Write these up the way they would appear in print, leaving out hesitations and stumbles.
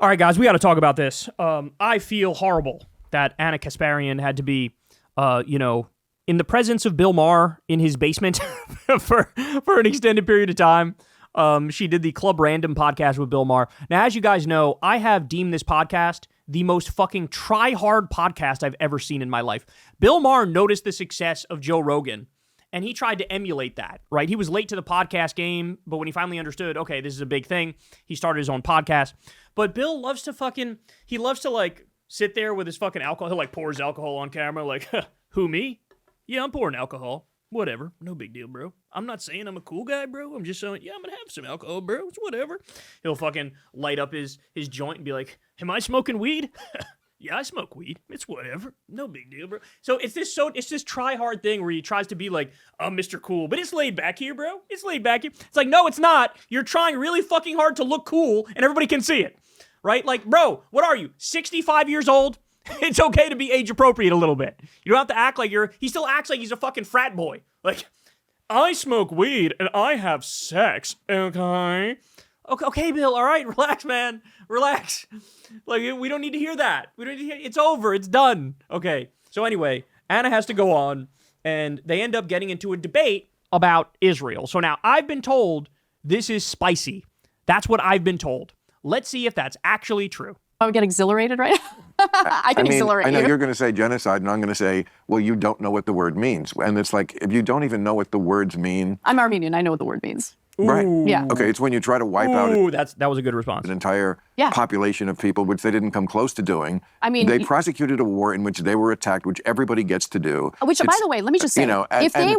All right, guys, we got to talk about this. I feel horrible that Anna Kasparian had to be, in the presence of Bill Maher in his basement for an extended period of time. She did the Club Random podcast with Bill Maher. Now, as you guys know, I have deemed this podcast the most fucking try-hard podcast I've ever seen in my life. Bill Maher noticed the success of Joe Rogan, and he tried to emulate that, right? He was late to the podcast game, but when he finally understood, okay, this is a big thing, he started his own podcast. But Bill loves to like, sit there with his fucking alcohol. He'll, like, pour his alcohol on camera, like, who, me? Yeah, I'm pouring alcohol. Whatever. No big deal, bro. I'm not saying I'm a cool guy, bro. I'm just saying, yeah, I'm gonna have some alcohol, bro. It's whatever. He'll fucking light up his joint and be like, am I smoking weed? Yeah, I smoke weed. It's whatever. No big deal, bro. So it's this try-hard thing where he tries to be like, I'm Mr. Cool, but it's laid back here, bro. It's laid back here. It's like, no, it's not. You're trying really fucking hard to look cool, and everybody can see it, right? Like, bro, what are you, 65 years old? It's okay to be age appropriate a little bit. You don't have to act like he still acts like he's a fucking frat boy. Like, I smoke weed and I have sex, okay? Okay, Bill, all right, relax, man. Relax. Like, we don't need to hear that. We don't need to hear, it's over, it's done. Okay, so anyway, Anna has to go on, and they end up getting into a debate about Israel. So now, I've been told this is spicy. That's what I've been told. Let's see if that's actually true. I would get exhilarated, right? I can exhilarate I know you. you're going to say genocide, and I'm going to say, well, you don't know what the word means. And it's like, if you don't even know what the words mean. I'm Armenian. I know what the word means. Right. Yeah. Okay, it's when you try to wipe out that was a good response. an entire population of people, which they didn't come close to doing. I mean, they prosecuted a war in which they were attacked, which everybody gets to do. Which, by the way, let me just say, if they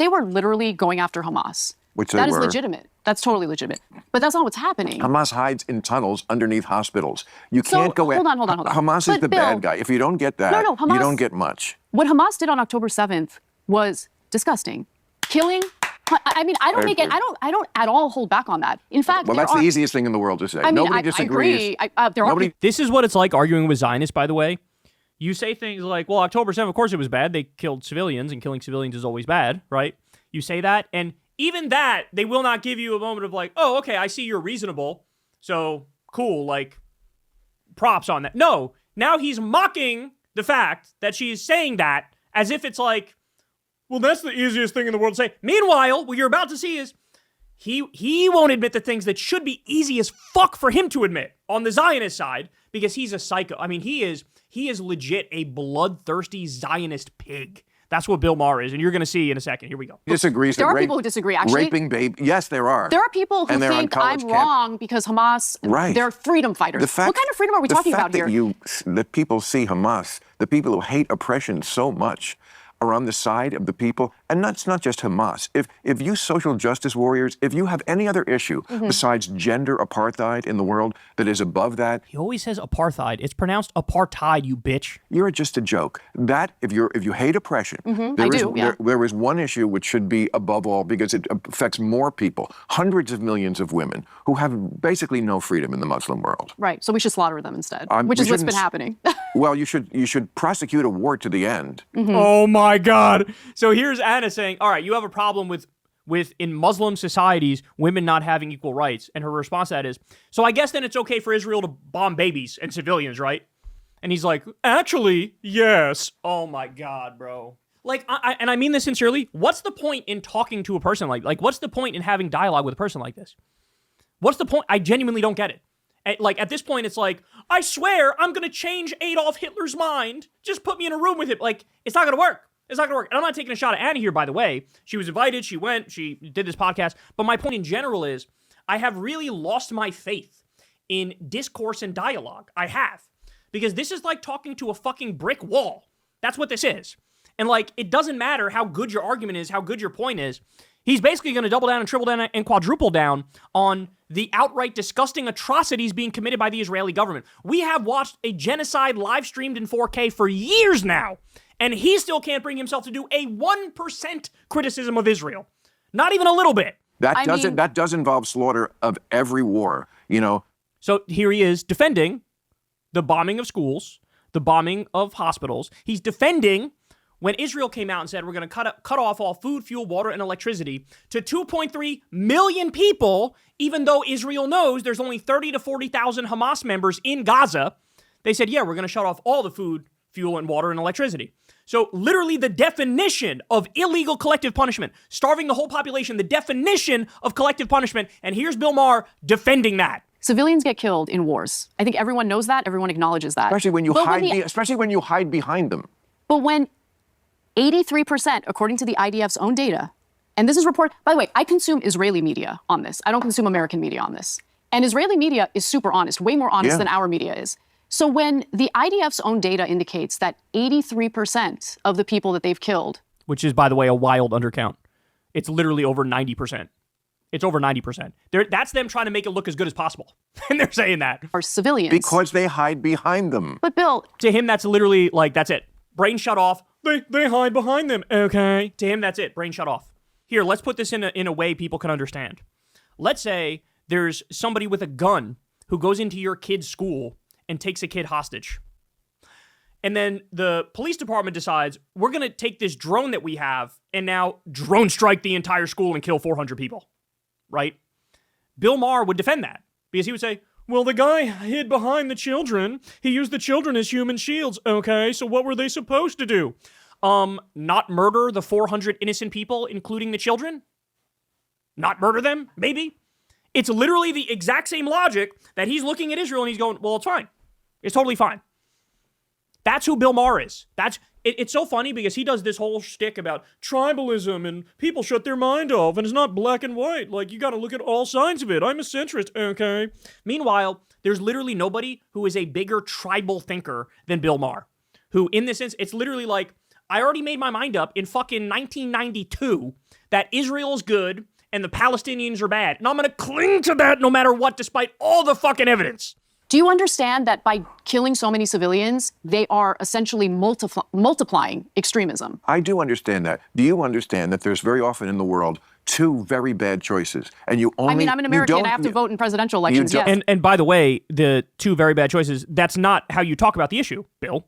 were literally going after Hamas, which they that is were. Legitimate. That's totally legitimate. But that's not what's happening. Hamas hides in tunnels underneath hospitals. You can't go in. Hold on. Hamas is the bad guy. If you don't get that, Hamas, you don't get much. What Hamas did on October 7th was disgusting. Killing. I mean, I don't at all hold back on that. In fact, well, that's the easiest thing in the world to say. I mean, Nobody disagrees. I agree. This is what it's like arguing with Zionists, by the way. You say things like, well, October 7th, of course it was bad. They killed civilians, and killing civilians is always bad, right? You say that, and even that, they will not give you a moment of like, oh, okay, I see you're reasonable, so cool, like, props on that. No, now he's mocking the fact that she is saying that as if it's like, well, that's the easiest thing in the world to say. Meanwhile, what you're about to see is he won't admit the things that should be easy as fuck for him to admit on the Zionist side, because he's a psycho. I mean, he is legit a bloodthirsty Zionist pig. That's what Bill Maher is, and you're going to see in a second. Here we go. Disagrees. There are people who disagree, actually. Raping baby. Yes, there are. There are people who think I'm wrong because Hamas, they're freedom fighters. What kind of freedom are we talking about here? That people see Hamas, the people who hate oppression so much, are on the side of the people, and that's not just Hamas. If you social justice warriors, if you have any other issue besides gender apartheid in the world that is above that, he always says apartheid. It's pronounced apartheid, you bitch. You're just a joke. That if you hate oppression, there is one issue which should be above all because it affects more people, hundreds of millions of women who have basically no freedom in the Muslim world. Right. So we should slaughter them instead, which is what's been happening. Well, you should prosecute a war to the end. Oh my God. So here's Anna saying, all right, you have a problem with in Muslim societies, women not having equal rights. And her response to that is, so I guess then it's okay for Israel to bomb babies and civilians, right? And he's like, actually, yes. Oh my God, bro. Like, and I mean this sincerely, what's the point in talking to a person like what's the point in having dialogue with a person like this? What's the point? I genuinely don't get it. At this point, it's like, I swear I'm going to change Adolf Hitler's mind. Just put me in a room with him. Like, it's not going to work. It's not going to work. And I'm not taking a shot at Annie here, by the way. She was invited. She went. She did this podcast. But my point in general is I have really lost my faith in discourse and dialogue. I have. Because this is like talking to a fucking brick wall. That's what this is. And, like, it doesn't matter how good your argument is, how good your point is. He's basically going to double down and triple down and quadruple down on the outright disgusting atrocities being committed by the Israeli government. We have watched a genocide live streamed in 4K for years now, and he still can't bring himself to do a 1% criticism of Israel. Not even a little bit. That does involve slaughter of every war, you know. So here he is defending the bombing of schools, the bombing of hospitals. He's defending when Israel came out and said we're going to cut off all food, fuel, water, and electricity to 2.3 million people, even though Israel knows there's only 30 to 40,000 Hamas members in Gaza, they said, yeah, we're going to shut off all the food, fuel, and water and electricity. So literally the definition of illegal collective punishment, starving the whole population, the definition of collective punishment, and here's Bill Maher defending that. Civilians get killed in wars. I think everyone knows that. Everyone acknowledges that. Especially when you hide behind them. But when 83%, according to the IDF's own data, and this is report, by the way, I consume Israeli media on this. I don't consume American media on this. And Israeli media is super honest, way more honest than our media is. So when the IDF's own data indicates that 83% of the people that they've killed, which is, by the way, a wild undercount. It's literally over 90%. It's over 90%. That's them trying to make it look as good as possible. And they're saying that. Are civilians. Because they hide behind them. But Bill. To him, that's literally like, that's it. Brain shut off. They hide behind them. Okay. To him, that's it. Brain shut off. Here, let's put this in a way people can understand. Let's say there's somebody with a gun who goes into your kid's school and takes a kid hostage. And then the police department decides, we're going to take this drone that we have and now drone strike the entire school and kill 400 people. Right? Bill Maher would defend that because he would say, well, the guy hid behind the children. He used the children as human shields. Okay, so what were they supposed to do? Not murder the 400 innocent people, including the children? Not murder them? Maybe. It's literally the exact same logic that he's looking at Israel and he's going, well, it's fine. It's totally fine. That's who Bill Maher is. It's so funny because he does this whole shtick about tribalism and people shut their mind off and it's not black and white. Like, you got to look at all sides of it. I'm a centrist, okay? Meanwhile, there's literally nobody who is a bigger tribal thinker than Bill Maher, who in this sense, it's literally like, I already made my mind up in fucking 1992 that Israel's good and the Palestinians are bad. And I'm going to cling to that no matter what, despite all the fucking evidence. Do you understand that by killing so many civilians, they are essentially multiplying extremism? I do understand that. Do you understand that there's very often in the world two very bad choices, and you only... I mean, I'm an American. I have to vote in presidential elections, yes. And by the way, the two very bad choices, that's not how you talk about the issue, Bill.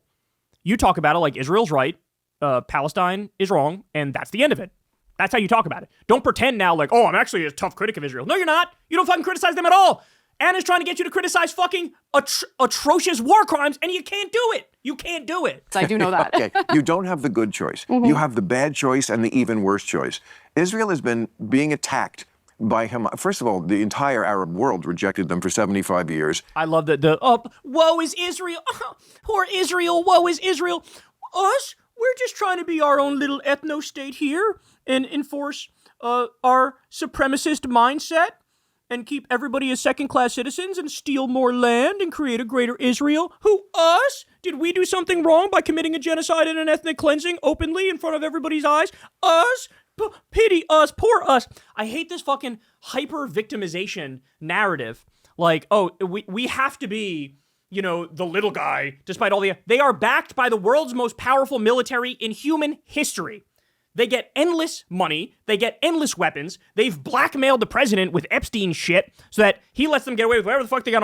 You talk about it like Israel's right, Palestine is wrong, and that's the end of it. That's how you talk about it. Don't pretend now like, oh, I'm actually a tough critic of Israel. No, you're not. You don't fucking criticize them at all. Anna's trying to get you to criticize fucking atrocious war crimes, and you can't do it. You can't do it. I do know that. Okay, you don't have the good choice. You have the bad choice and the even worse choice. Israel has been being attacked by Hamas. First of all, the entire Arab world rejected them for 75 years. I love woe is Israel. Poor Israel. Woe is Israel. Us? We're just trying to be our own little ethno-state here and enforce our supremacist mindset and keep everybody as second-class citizens and steal more land and create a greater Israel. Who, us? Did we do something wrong by committing a genocide and an ethnic cleansing openly in front of everybody's eyes? Us? Pity us. Poor us. I hate this fucking hyper-victimization narrative. Like, oh, we have to be, you know, the little guy, despite all the... They are backed by the world's most powerful military in human history. They get endless money. They get endless weapons. They've blackmailed the president with Epstein shit so that he lets them get away with whatever the fuck they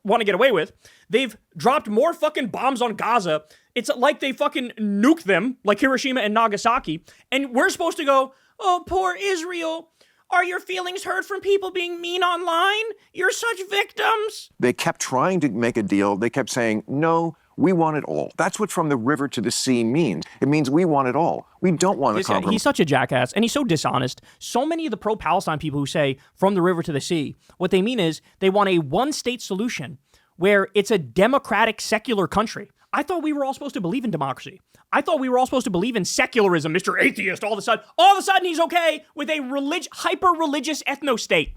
want to get away with. They've dropped more fucking bombs on Gaza. It's like they fucking nuked them, like Hiroshima and Nagasaki. And we're supposed to go, oh, poor Israel. Are your feelings hurt from people being mean online? You're such victims. They kept trying to make a deal. They kept saying, no, we want it all. That's what from the river to the sea means. It means we want it all. We don't want to compromise. He's such a jackass, and he's so dishonest. So many of the pro-Palestine people who say, from the river to the sea, what they mean is they want a one-state solution where it's a democratic, secular country. I thought we were all supposed to believe in democracy. I thought we were all supposed to believe in secularism, Mr. Atheist, all of a sudden he's okay with a hyper-religious ethno-state.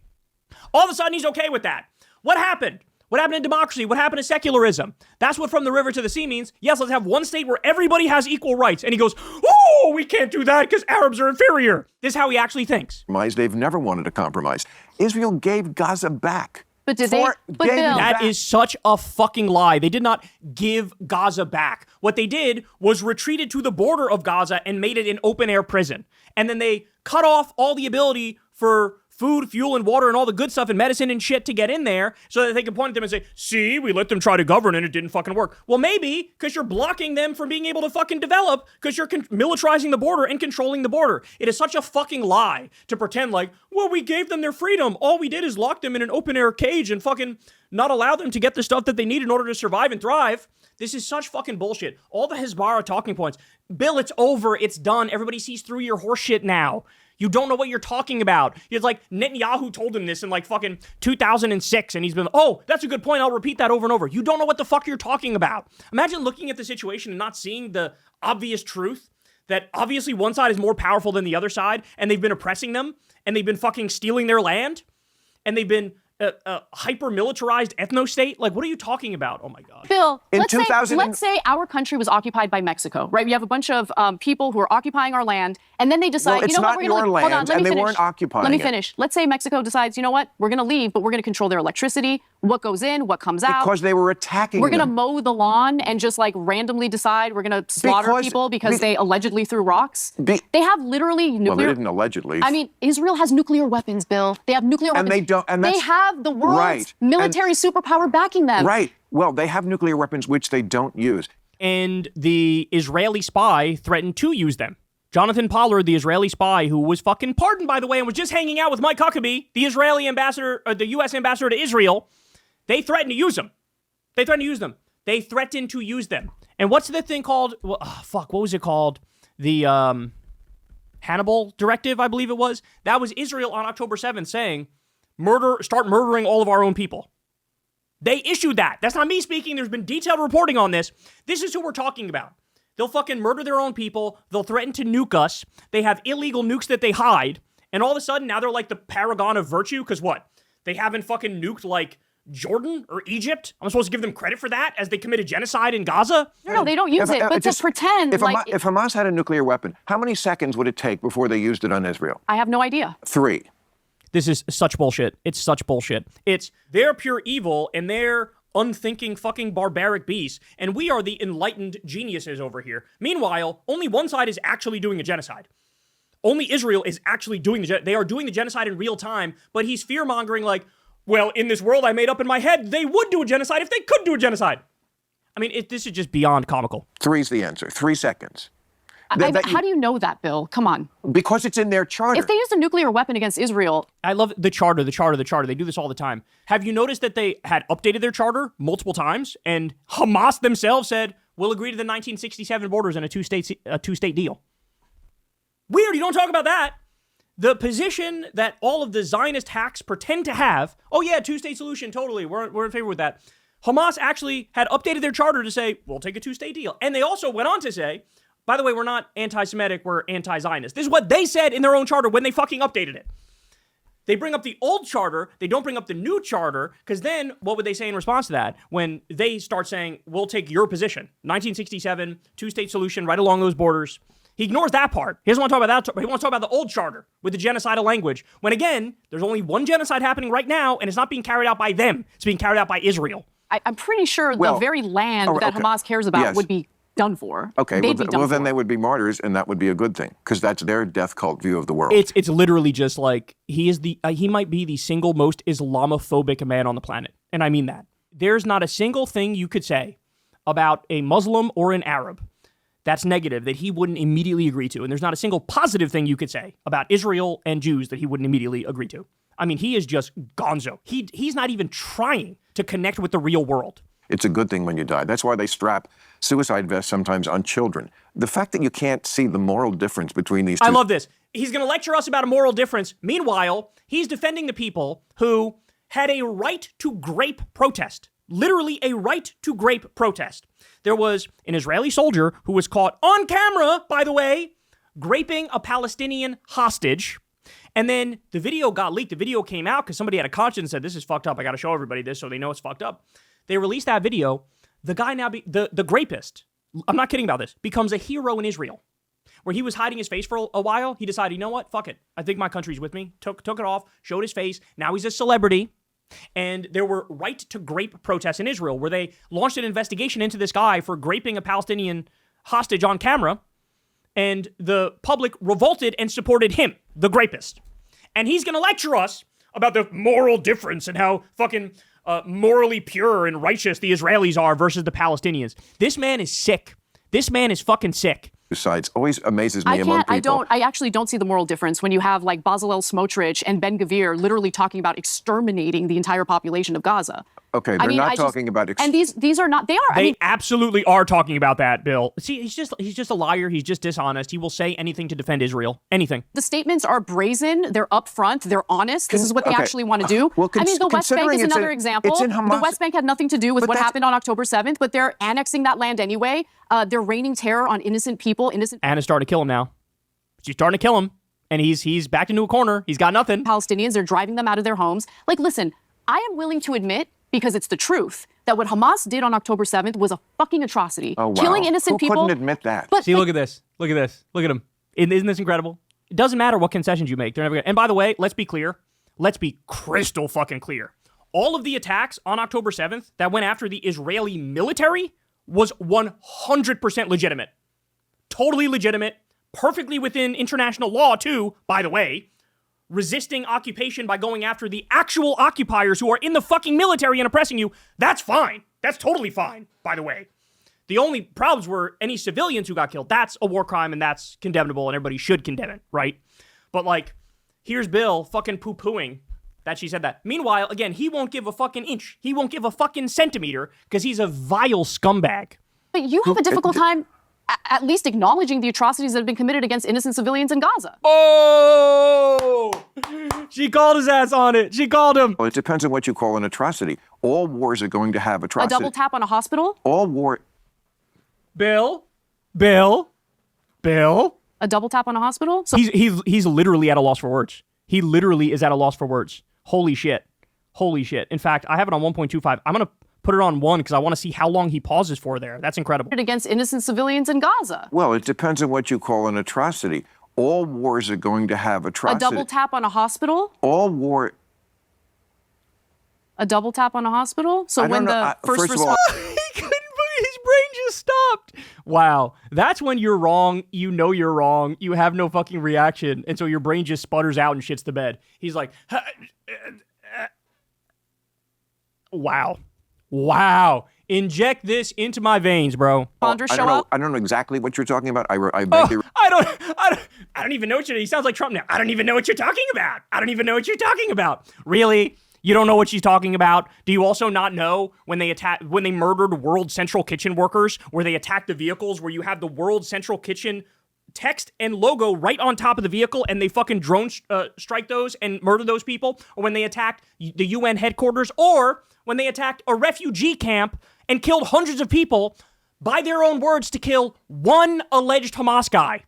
All of a sudden he's okay with that. What happened? What happened in democracy? What happened to secularism? That's what from the river to the sea means. Yes, let's have one state where everybody has equal rights. And he goes, oh, we can't do that because Arabs are inferior. This is how he actually thinks. They've never wanted a compromise. Israel gave Gaza back. But did they? But Bill, that is such a fucking lie. They did not give Gaza back. What they did was retreated to the border of Gaza and made it an open-air prison. And then they cut off all the ability for food, fuel, and water and all the good stuff and medicine and shit to get in there so that they can point at them and say, see, we let them try to govern and it didn't fucking work. Well, maybe because you're blocking them from being able to fucking develop because you're militarizing the border and controlling the border. It is such a fucking lie to pretend like, well, we gave them their freedom. All we did is lock them in an open air cage and fucking not allow them to get the stuff that they need in order to survive and thrive. This is such fucking bullshit. All the Hezbollah talking points. Bill, it's over. It's done. Everybody sees through your horseshit now. You don't know what you're talking about. It's like Netanyahu told him this in like fucking 2006, and he's been, oh, that's a good point. I'll repeat that over and over. You don't know what the fuck you're talking about. Imagine looking at the situation and not seeing the obvious truth that obviously one side is more powerful than the other side, and they've been oppressing them, and they've been fucking stealing their land, and they've been a hyper-militarized ethno-state? Like, what are you talking about? Oh, my God. Bill, let's say our country was occupied by Mexico, right? We have a bunch of people who are occupying our land, and then they decide, you know what, we're going to leave. Hold on, let me finish. They weren't occupying Let me finish. Let's say Mexico decides, you know what, we're going to leave, but we're going to control their electricity, what goes in, what comes out. Because they were attacking We're going to mow the lawn and just like randomly decide we're going to slaughter people because they allegedly threw rocks. They have literally nuclear... Well, they didn't allegedly. I mean, Israel has nuclear weapons, Bill. They have nuclear weapons. And they don't... And they have the world's military superpower backing them. Right. Well, they have nuclear weapons which they don't use. And the Israeli spy threatened to use them. Jonathan Pollard, the Israeli spy, who was fucking pardoned, by the way, and was just hanging out with Mike Huckabee, the Israeli ambassador, or the U.S. ambassador to Israel, they threatened to use them. They threatened to use them. They threatened to use them. And what's the thing called? Well, what was it called? The Hannibal Directive, I believe it was. That was Israel on October 7th saying, start murdering all of our own people. They issued that. That's not me speaking. There's been detailed reporting on this. This is who we're talking about. They'll fucking murder their own people. They'll threaten to nuke us. They have illegal nukes that they hide. And all of a sudden, now they're like the paragon of virtue. Because what? They haven't fucking nuked like Jordan or Egypt? I'm supposed to give them credit for that as they committed genocide in Gaza? No, they don't use it. But just pretend if Hamas had a nuclear weapon, how many seconds would it take before they used it on Israel? I have no idea. 3. This is such bullshit. It's such bullshit. It's they're pure evil and they're unthinking fucking barbaric beasts, and we are the enlightened geniuses over here. Meanwhile, only one side is actually doing a genocide. Only Israel is actually doing they are doing the genocide in real time, but he's fear-mongering like, well, in this world I made up in my head, they would do a genocide if they could do a genocide. I mean, this is just beyond comical. 3's the answer. 3 seconds. How do you know that, Bill? Come on. Because it's in their charter. If they used a nuclear weapon against Israel... I love the charter. They do this all the time. Have you noticed that they had updated their charter multiple times? And Hamas themselves said, we'll agree to the 1967 borders and a two-state deal. Weird, you don't talk about that. The position that all of the Zionist hacks pretend to have, oh yeah, two-state solution, totally, we're in favor with that. Hamas actually had updated their charter to say, we'll take a two-state deal. And they also went on to say, by the way, we're not anti-Semitic, we're anti-Zionist. This is what they said in their own charter when they fucking updated it. They bring up the old charter, they don't bring up the new charter, because then what would they say in response to that when they start saying, we'll take your position, 1967, two-state solution right along those borders. He ignores that part. He doesn't want to talk about that. He wants to talk about the old charter with the genocidal language. When again, there's only one genocide happening right now, and it's not being carried out by them. It's being carried out by Israel. I'm pretty sure the very land that Hamas cares about would be done for. Okay, well, then they would be martyrs, and that would be a good thing, because that's their death cult view of the world. It's literally just like, he might be the single most Islamophobic man on the planet, and I mean that. There's not a single thing you could say about a Muslim or an Arab that's negative that he wouldn't immediately agree to, and there's not a single positive thing you could say about Israel and Jews that he wouldn't immediately agree to. I mean, he is just gonzo. He's not even trying to connect with the real world. It's a good thing when you die. That's why they strap suicide vests sometimes on children. The fact that you can't see the moral difference between these two... I love this. He's going to lecture us about a moral difference. Meanwhile, he's defending the people who had a right to grape protest. Literally a right to grape protest. There was an Israeli soldier who was caught on camera, by the way, graping a Palestinian hostage. And then the video got leaked. The video came out because somebody had a conscience and said, this is fucked up. I got to show everybody this so they know it's fucked up. They released that video. The guy now, the grapist, I'm not kidding about this, becomes a hero in Israel. Where he was hiding his face for a while, he decided, you know what, fuck it. I think my country's with me. Took it off, showed his face. Now he's a celebrity. And there were right to grape protests in Israel where they launched an investigation into this guy for graping a Palestinian hostage on camera. And the public revolted and supported him, the grapist. and he's going to lecture us about the moral difference and how fucking morally pure and righteous the Israelis are versus the Palestinians. This man is sick. This man is fucking sick. Sides always amazes me among people. I actually don't see the moral difference when you have like Bezalel Smotrich and Ben Gvir literally talking about exterminating the entire population of Gaza. Okay, they're not talking about... And these are not... They are. They absolutely are talking about that, Bill. See, he's just a liar. He's just dishonest. He will say anything to defend Israel. Anything. The statements are brazen. They're upfront. They're honest. This is what they actually want to do. Well, the West Bank is another example. It's in Hamas. The West Bank had nothing to do with what happened on October 7th, but they're annexing that land anyway. They're raining terror on innocent people. Anna's starting to kill him now. She's starting to kill him. And he's backed into a corner. He's got nothing. Palestinians, they're driving them out of their homes. Like, listen, I am willing to admit, because it's the truth, that what Hamas did on October 7th was a fucking atrocity. Oh, wow. Killing innocent people. Who couldn't admit that? But, see, look at this. Look at this. Look at him. Isn't this incredible? It doesn't matter what concessions you make. They're never gonna... And by the way, let's be clear. Let's be crystal fucking clear. All of the attacks on October 7th that went after the Israeli military was 100% legitimate. Totally legitimate. Perfectly within international law, too, by the way. Resisting occupation by going after the actual occupiers who are in the fucking military and oppressing you, that's fine. That's totally fine, by the way. The only problems were any civilians who got killed. That's a war crime and that's condemnable and everybody should condemn it, right? But like, here's Bill fucking poo-pooing that she said that. Meanwhile, again, he won't give a fucking inch. He won't give a fucking centimeter because he's a vile scumbag. But you have a difficult time at least acknowledging the atrocities that have been committed against innocent civilians in Gaza. Oh! She called his ass on it. She called him. Well, it depends on what you call an atrocity. All wars are going to have A atrocities. double tap on a hospital? All war... Bill. A double tap on a hospital? So He's literally at a loss for words. He literally is at a loss for words. Holy shit. In fact, I have it on 1.25. I'm going to put it on 1 because I want to see how long he pauses for there. That's incredible. Against innocent civilians in Gaza. Well, it depends on what you call an atrocity. All wars are going to have atrocities. A double tap on a hospital? All war... A double tap on a hospital? So when the first of all, He couldn't, his brain just stopped. Wow. That's when you're wrong. You know you're wrong. You have no fucking reaction. And so your brain just sputters out and shits the bed. He's like, wow. Inject this into my veins, bro. I don't know exactly what you're talking about. I don't even know what he sounds like Trump now. I don't even know what you're talking about. Really? You don't know what she's talking about? Do you also not know when they murdered World Central Kitchen workers, where they attacked the vehicles, where you have the World Central Kitchen text and logo right on top of the vehicle, and they fucking drone strike those and murder those people? Or when they attacked the UN headquarters, or when they attacked a refugee camp and killed hundreds of people, by their own words, to kill one alleged Hamas guy.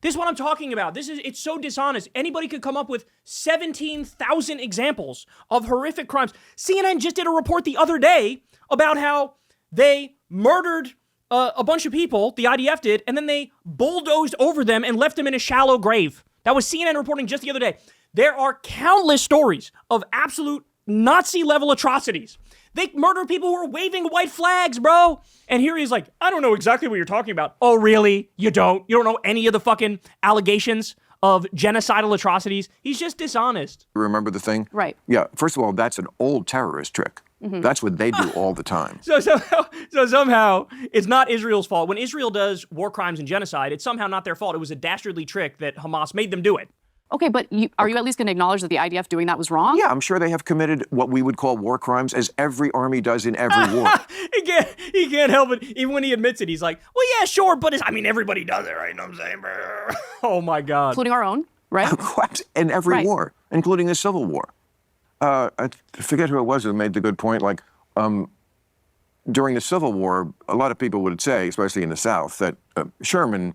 This is what I'm talking about. It's so dishonest. Anybody could come up with 17,000 examples of horrific crimes. CNN just did a report the other day about how they murdered a bunch of people, the IDF did, and then they bulldozed over them and left them in a shallow grave. That was CNN reporting just the other day. There are countless stories of absolute Nazi-level atrocities. They murdered people who were waving white flags, bro. And here he's like, I don't know exactly what you're talking about. Oh, really? You don't? You don't know any of the fucking allegations of genocidal atrocities? He's just dishonest. Remember the thing? Right. Yeah. First of all, that's an old terrorist trick. Mm-hmm. That's what they do all the time. So somehow, it's not Israel's fault. When Israel does war crimes and genocide, it's somehow not their fault. It was a dastardly trick that Hamas made them do it. Okay, but are you at least going to acknowledge that the IDF doing that was wrong? Yeah, I'm sure they have committed what we would call war crimes, as every army does in every war. He can't help it. Even when he admits it, he's like, well, yeah, sure, but everybody does it, right? You know what I'm saying? Oh, my God. Including our own, right? What? In every war, including the Civil War. I forget who it was who made the good point. Like, during the Civil War, a lot of people would say, especially in the South, that Sherman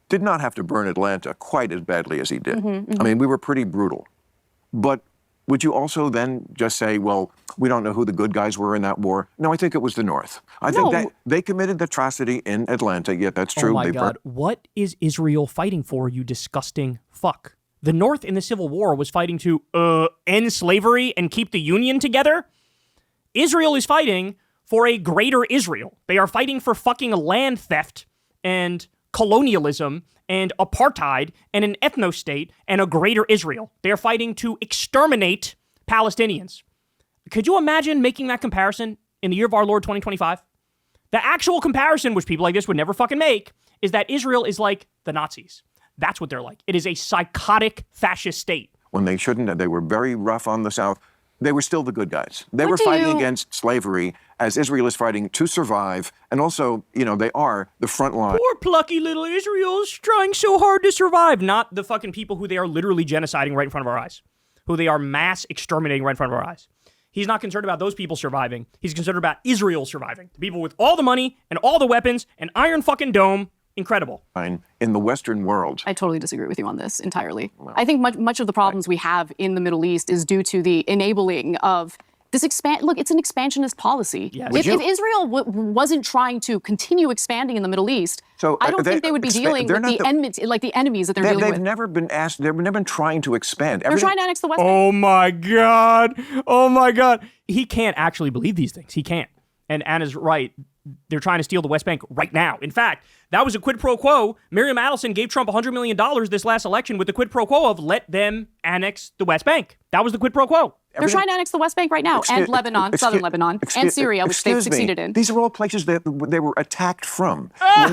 did not have to burn Atlanta quite as badly as he did. Mm-hmm, mm-hmm. I mean, we were pretty brutal. But would you also then just say, well, we don't know who the good guys were in that war? No, I think it was the North. I think that they committed the atrocity in Atlanta. Yeah, that's true. Oh, my God. What is Israel fighting for, you disgusting fuck? The North in the Civil War was fighting to end slavery and keep the Union together? Israel is fighting for a greater Israel. They are fighting for fucking land theft and colonialism and apartheid and an ethno-state and a greater Israel. They are fighting to exterminate Palestinians. Could you imagine making that comparison in the year of our Lord 2025? The actual comparison, which people like this would never fucking make, is that Israel is like the Nazis. That's what they're like. It is a psychotic fascist state. When they shouldn't, they were very rough on the South. They were still the good guys. They were fighting against slavery as Israel is fighting to survive. And also, they are the front line. Poor plucky little Israel's trying so hard to survive. Not the fucking people who they are literally genociding right in front of our eyes. Who they are mass exterminating right in front of our eyes. He's not concerned about those people surviving. He's concerned about Israel surviving. The people with all the money and all the weapons and Iron fucking Dome. Incredible. In the Western world. I totally disagree with you on this entirely. Well, I think much of the problems we have in the Middle East is due to the enabling of this Look, it's an expansionist policy. Yes. If Israel wasn't trying to continue expanding in the Middle East, I don't think they would be dealing with the enemies that they're dealing with. They've never been asked. They've never been trying to expand. They're trying to annex the West Bank. Oh my God. Oh my God. He can't actually believe these things. He can't. And Anna's right. They're trying to steal the West Bank right now. In fact, that was a quid pro quo. Miriam Adelson gave Trump $100 million this last election with the quid pro quo of let them annex the West Bank. That was the quid pro quo. They're trying to annex the West Bank right now, and Lebanon, southern Lebanon, and Syria, which they've succeeded in. These are all places that they were attacked from.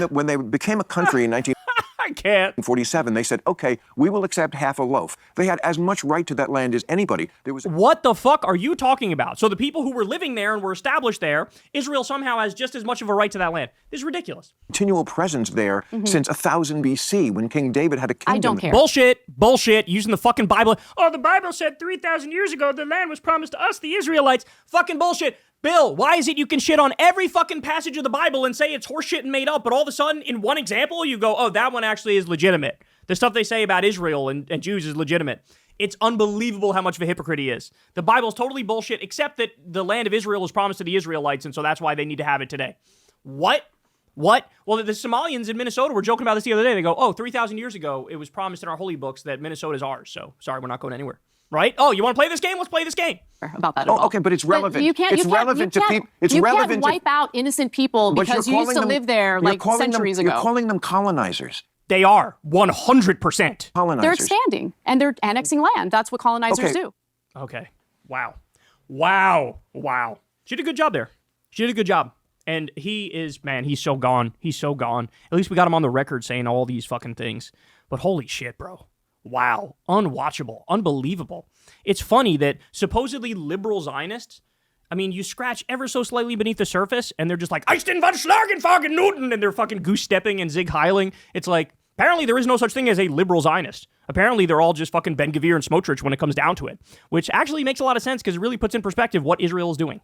When they became a country in 1947, they said, okay, we will accept half a loaf. They had as much right to that land as anybody. What the fuck are you talking about? So the people who were living there and were established there, Israel somehow has just as much of a right to that land. This is ridiculous. Continual presence there since 1000 BC when King David had a kingdom. I don't care. Bullshit. Using the fucking Bible. Oh, the Bible said 3,000 years ago the land was promised to us, the Israelites. Fucking bullshit. Bill, why is it you can shit on every fucking passage of the Bible and say it's horseshit and made up, but all of a sudden, in one example, you go, oh, that one actually is legitimate. The stuff they say about Israel and Jews is legitimate. It's unbelievable how much of a hypocrite he is. The Bible's totally bullshit, except that the land of Israel was promised to the Israelites, and so that's why they need to have it today. What? Well, the Somalians in Minnesota were joking about this the other day. They go, oh, 3,000 years ago, it was promised in our holy books that Minnesota is ours, so sorry, we're not going anywhere. Right? Oh, you want to play this game? Let's play this game. About that at all. Okay, but it's relevant. You can't wipe out innocent people because you used to live there centuries ago. You're calling them colonizers. They are 100% colonizers. They're expanding and they're annexing land. That's what colonizers do. Okay. Wow. She did a good job there. She did a good job. And he's so gone. He's so gone. At least we got him on the record saying all these fucking things. But holy shit, bro. Wow. Unwatchable. Unbelievable. It's funny that supposedly liberal Zionists, I mean, you scratch ever so slightly beneath the surface, and they're just like, Ich den von Schlagen fucking Newton, and they're fucking goose-stepping and zig-heiling. It's like, apparently there is no such thing as a liberal Zionist. Apparently they're all just fucking Ben-Gvir and Smotrich when it comes down to it, which actually makes a lot of sense because it really puts in perspective what Israel is doing.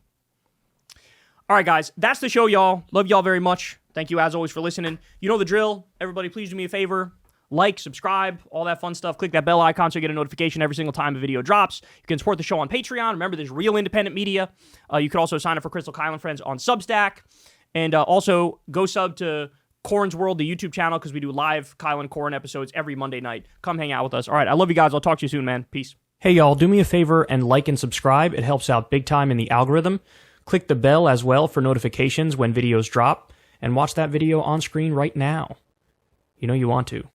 All right, guys, that's the show, y'all. Love y'all very much. Thank you, as always, for listening. You know the drill. Everybody, please do me a favor. Like, subscribe, all that fun stuff. Click that bell icon so you get a notification every single time a video drops. You can support the show on Patreon. Remember, there's real independent media. You can also sign up for Crystal Kyle and Friends on Substack. And also, go sub to Corin's World, the YouTube channel, because we do live Kyle and Corin episodes every Monday night. Come hang out with us. All right, I love you guys. I'll talk to you soon, man. Peace. Hey, y'all, do me a favor and like and subscribe. It helps out big time in the algorithm. Click the bell as well for notifications when videos drop. And watch that video on screen right now. You know you want to.